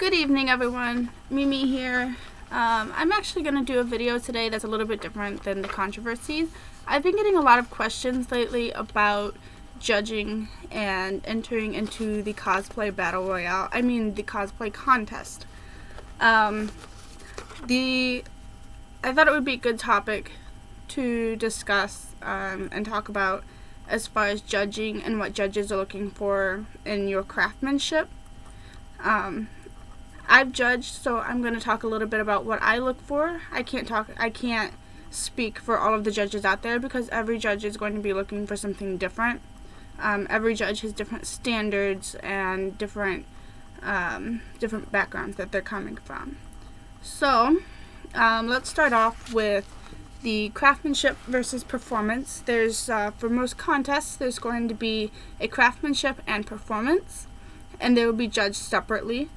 Good evening, everyone. Mimi here. I'm actually going to do a video today that's a little bit different than the controversies. I've been getting a lot of questions lately about judging and entering into the cosplay battle royale. I mean the cosplay contest. I thought it would be a good topic to discuss and talk about as far as judging and what judges are looking for in your craftsmanship. I've judged, so I'm going to talk a little bit about what I look for. I can't speak for all of the judges out there because every judge is going to be looking for something different. Every judge has different standards and different backgrounds that they're coming from. So, let's start off with the craftsmanship versus performance. There's, for most contests, there's going to be a craftsmanship and performance, and they will be judged separately.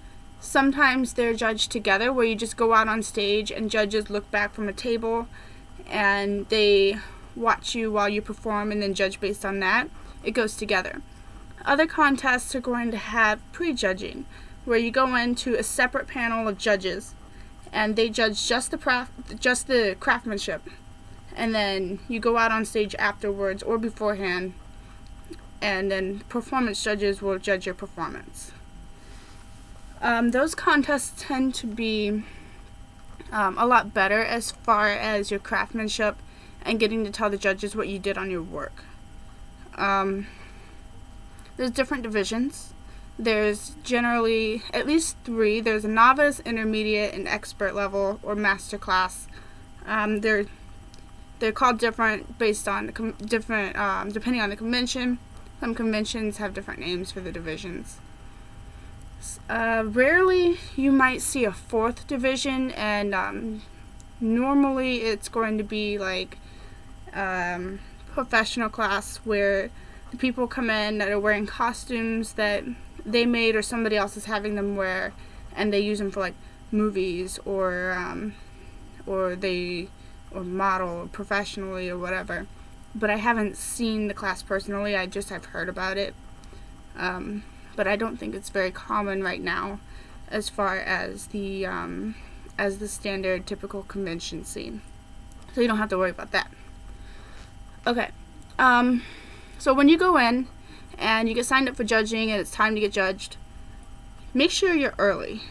Sometimes they're judged together, where you just go out on stage and judges look back from a table and they watch you while you perform and then judge based on that. It goes together. Other contests are going to have pre-judging, where you go into a separate panel of judges and they judge just the craftsmanship, and then you go out on stage afterwards or beforehand, and then performance judges will judge your performance. Those contests tend to be a lot better as far as your craftsmanship and getting to tell the judges what you did on your work. There's different divisions. There's generally at least 3. There's a novice, intermediate, and expert level, or master class. They're called different based on depending on the convention. Some conventions have different names for the divisions. Rarely you might see a 4th division, and normally it's going to be like professional class, where the people come in that are wearing costumes that they made or somebody else is having them wear, and they use them for like movies or model professionally or whatever. But I haven't seen the class personally. I've heard about it. But I don't think it's very common right now as far as the standard typical convention scene. So you don't have to worry about that. Okay. So when you go in and you get signed up for judging and it's time to get judged, make sure you're early.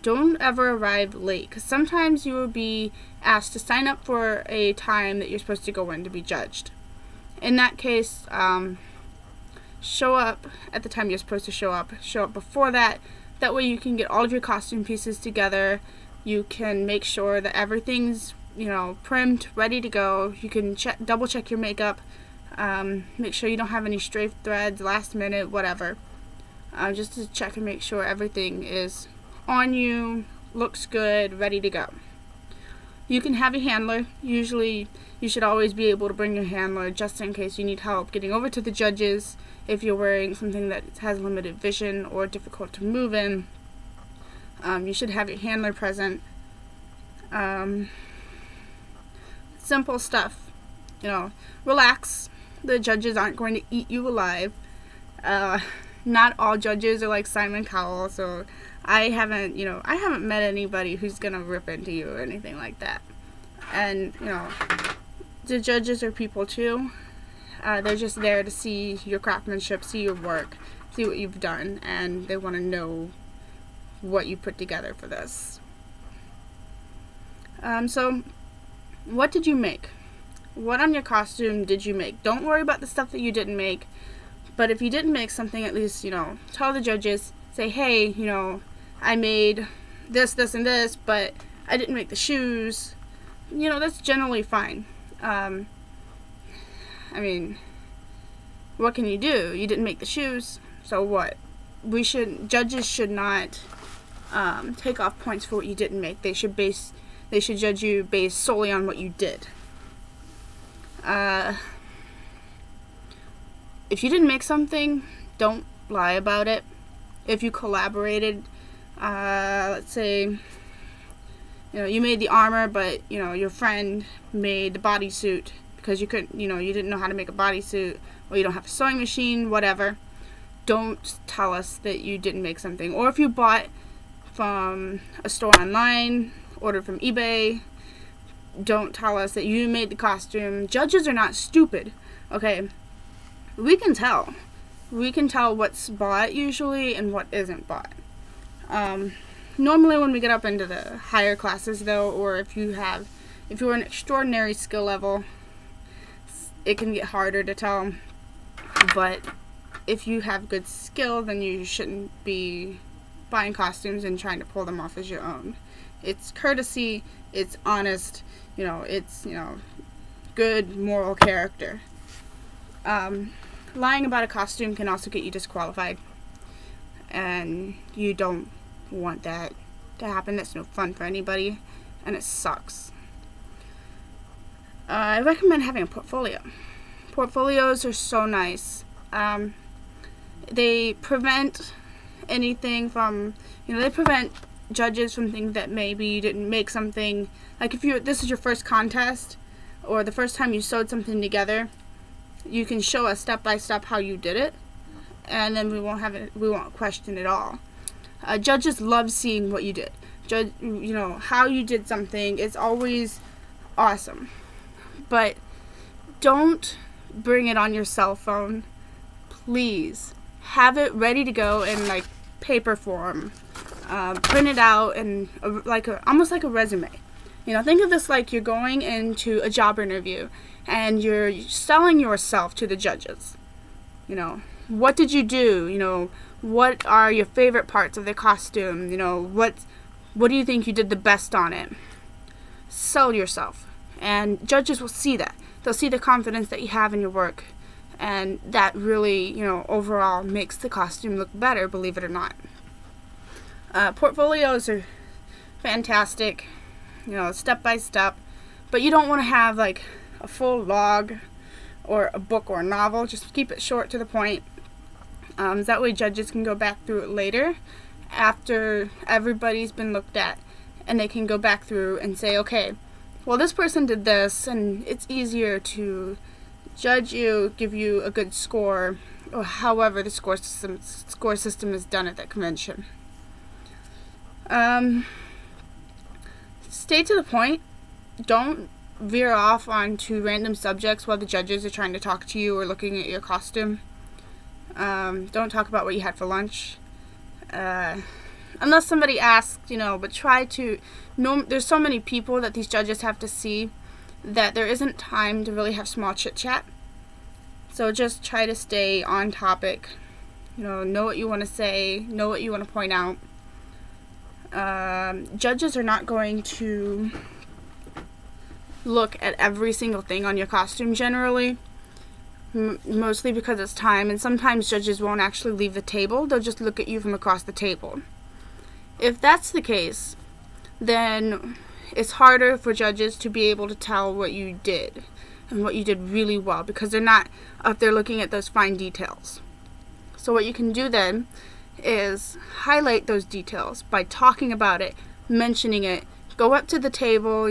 Don't ever arrive late, because sometimes you will be asked to sign up for a time that you're supposed to go in to be judged. In that case, show up at the time you're supposed to show up before that. That way you can get all of your costume pieces together. You can make sure that everything's, primed, ready to go. You can double check your makeup, make sure you don't have any stray threads, last minute, whatever. Just to check and make sure everything is on you, looks good, ready to go. You can have a handler. Usually you should always be able to bring your handler just in case you need help getting over to the judges if you're wearing something that has limited vision or difficult to move in. You should have your handler present. Simple stuff. Relax. The judges aren't going to eat you alive. Not all judges are like Simon Cowell, so I haven't met anybody who's gonna rip into you or anything like that. And the judges are people too. They're just there to see your craftsmanship, see your work, see what you've done, and they want to know what you put together for this. So what did you make? What on your costume did you make? Don't worry about the stuff that you didn't make, but if you didn't make something, at least, tell the judges, say, hey, I made this, this, and this, but I didn't make the shoes. That's generally fine. I mean, what can you do? You didn't make the shoes, so what? Judges should not take off points for what you didn't make. They should judge you based solely on what you did. If you didn't make something, don't lie about it. If you collaborated, let's say, you made the armor, but, your friend made the bodysuit because you couldn't, you didn't know how to make a bodysuit, or you don't have a sewing machine, whatever. Don't tell us that you didn't make something. Or if you bought from a store online, ordered from eBay. Don't tell us that you made the costume. Judges are not stupid, okay? We can tell. We can tell what's bought usually and what isn't bought. Normally when we get up into the higher classes though, or if you're an extraordinary skill level, it can get harder to tell. But if you have good skill, then you shouldn't be buying costumes and trying to pull them off as your own. It's courtesy, it's honest, it's, good moral character. Lying about a costume can also get you disqualified, and you don't want that to happen. That's no fun for anybody, and it sucks. I recommend having a portfolio. Portfolios are so nice. They prevent anything from, they prevent judges from thinking that maybe you didn't make something. Like if this is your first contest, or the first time you sewed something together, you can show us step by step how you did it, and then we won't question it all. Judges love seeing what you did. How you did something is always awesome. But don't bring it on your cell phone. Please have it ready to go in like paper form. Print it out and almost like a resume. Think of this like you're going into a job interview and you're selling yourself to the judges. What did you do? What are your favorite parts of the costume? What do you think you did the best on it? Sell yourself. And judges will see that. They'll see the confidence that you have in your work. And that really, overall makes the costume look better, believe it or not. Portfolios are fantastic, step by step. But you don't want to have like a full log or a book or a novel. Just keep it short to the point. That way judges can go back through it later after everybody's been looked at, and they can go back through and say, okay, well, this person did this, and it's easier to judge you, give you a good score, or however the score system is done at that convention. Stay to the point. Don't veer off onto random subjects while the judges are trying to talk to you or looking at your costume. Don't talk about what you had for lunch. Unless somebody asks, but try to... there's so many people that these judges have to see that there isn't time to really have small chit-chat. So just try to stay on topic. Know what you want to say, know what you want to point out. Judges are not going to look at every single thing on your costume generally. Mostly because it's time, and sometimes judges won't actually leave the table. They'll just look at you from across the table. If that's the case, then it's harder for judges to be able to tell what you did and what you did really well, because they're not up there looking at those fine details. So what you can do then is highlight those details by talking about it, mentioning it. Go up to the table,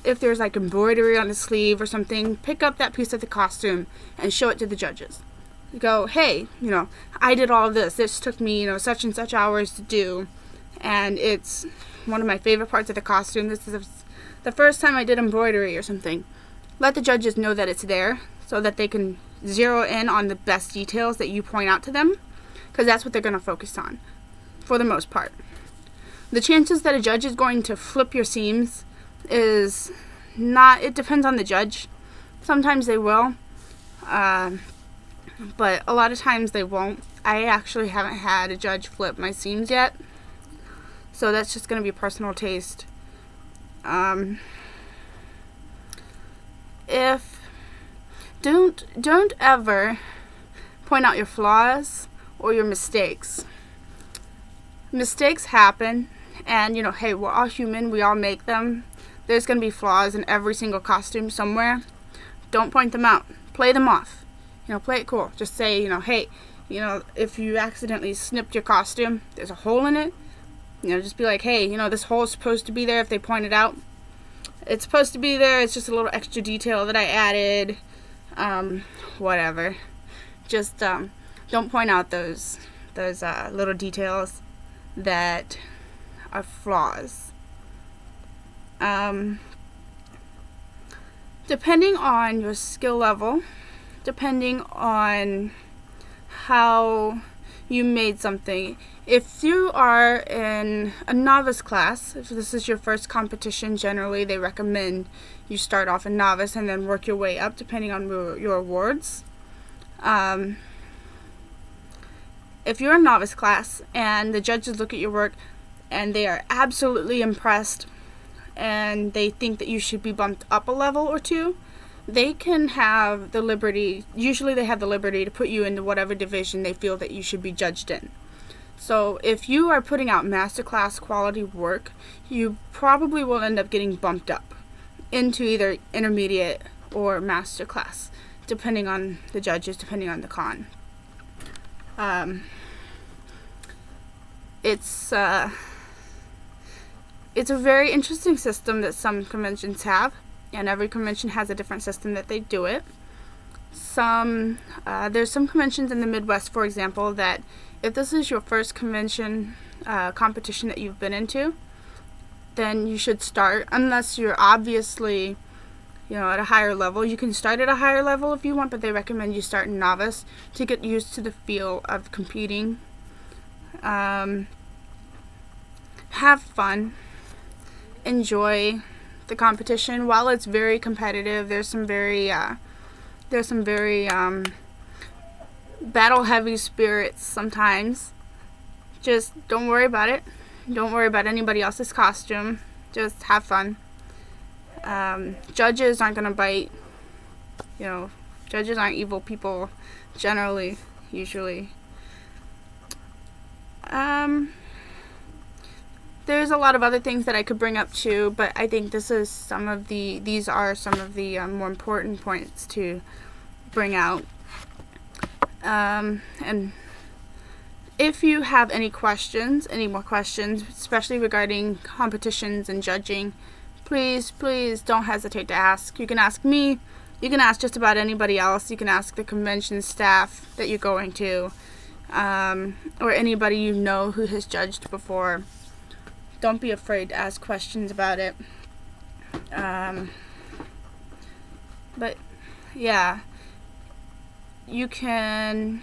if there's like embroidery on the sleeve or something, pick up that piece of the costume and show it to the judges. Go, hey, I did all of this. This took me, such and such hours to do, and it's one of my favorite parts of the costume. This is the first time I did embroidery or something. Let the judges know that it's there so that they can zero in on the best details that you point out to them, because that's what they're going to focus on for the most part. The chances that a judge is going to flip your seams is not, it depends on the judge. Sometimes they will, but a lot of times they won't. I actually haven't had a judge flip my seams yet, so that's just going to be personal taste. Don't ever point out your flaws or your mistakes. Mistakes happen, and hey, we're all human, we all make them. There's going to be flaws in every single costume somewhere. Don't point them out. Play them off. Play it cool. Just say, hey, if you accidentally snipped your costume, there's a hole in it. Just be like, hey, this hole is supposed to be there if they point it out. It's supposed to be there. It's just a little extra detail that I added. Whatever. Just don't point out those little details. that are flaws. Depending on your skill level, depending on how you made something, if you are in a novice class, if this is your first competition, generally they recommend you start off in novice and then work your way up depending on your awards. If you're in novice class and the judges look at your work and they are absolutely impressed and they think that you should be bumped up a level or two, they can have the liberty, usually they have the liberty to put you into whatever division they feel that you should be judged in. So if you are putting out masterclass quality work, you probably will end up getting bumped up into either intermediate or masterclass, depending on the judges, depending on the con. It's a very interesting system that some conventions have, and every convention has a different system that they do it. There's some conventions in the Midwest, for example, that if this is your first convention competition that you've been into, then you should start, unless you're obviously, at a higher level. You can start at a higher level if you want, but they recommend you start in novice to get used to the feel of competing. Have fun. Enjoy the competition. While it's very competitive, there's some very battle heavy spirits sometimes. Just don't worry about it. Don't worry about anybody else's costume. Just have fun. Judges aren't gonna bite. Judges aren't evil people generally, usually. There's a lot of other things that I could bring up too, but I think these are some of the more important points to bring out. And if you have any more questions, especially regarding competitions and judging, please don't hesitate to ask. You can ask me, you can ask just about anybody else, you can ask the convention staff that you're going to, or anybody you know who has judged before. Don't be afraid to ask questions about it. But yeah, you can...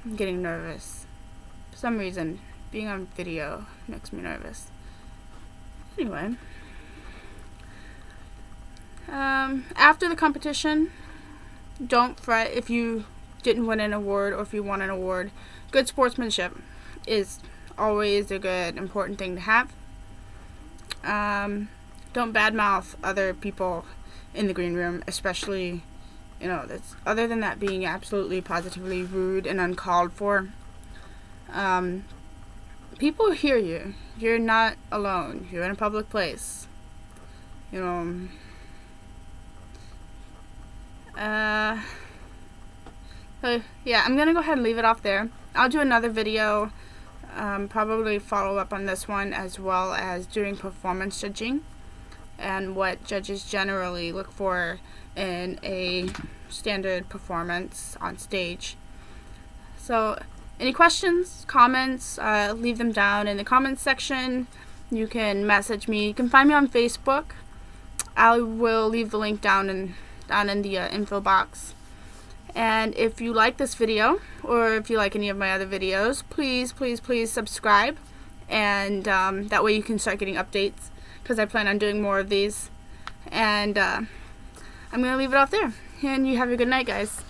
I'm getting nervous. For some reason, being on video makes me nervous. Anyway. After the competition, don't fret if you didn't win an award or if you won an award. Good sportsmanship is always a good, important thing to have. Don't badmouth other people in the green room, especially, that's, other than that being absolutely positively rude and uncalled for. People hear you. You're not alone. You're in a public place. So yeah, I'm gonna go ahead and leave it off there. I'll do another video, probably follow up on this one, as well as doing performance judging and what judges generally look for in a standard performance on stage. So any questions, comments, leave them down in the comments section. You can message me. You can find me on Facebook. I will leave the link down in the info box. And if you like this video, or if you like any of my other videos, please subscribe, and that way you can start getting updates, because I plan on doing more of these. And I'm going to leave it off there, and you have a good night, guys.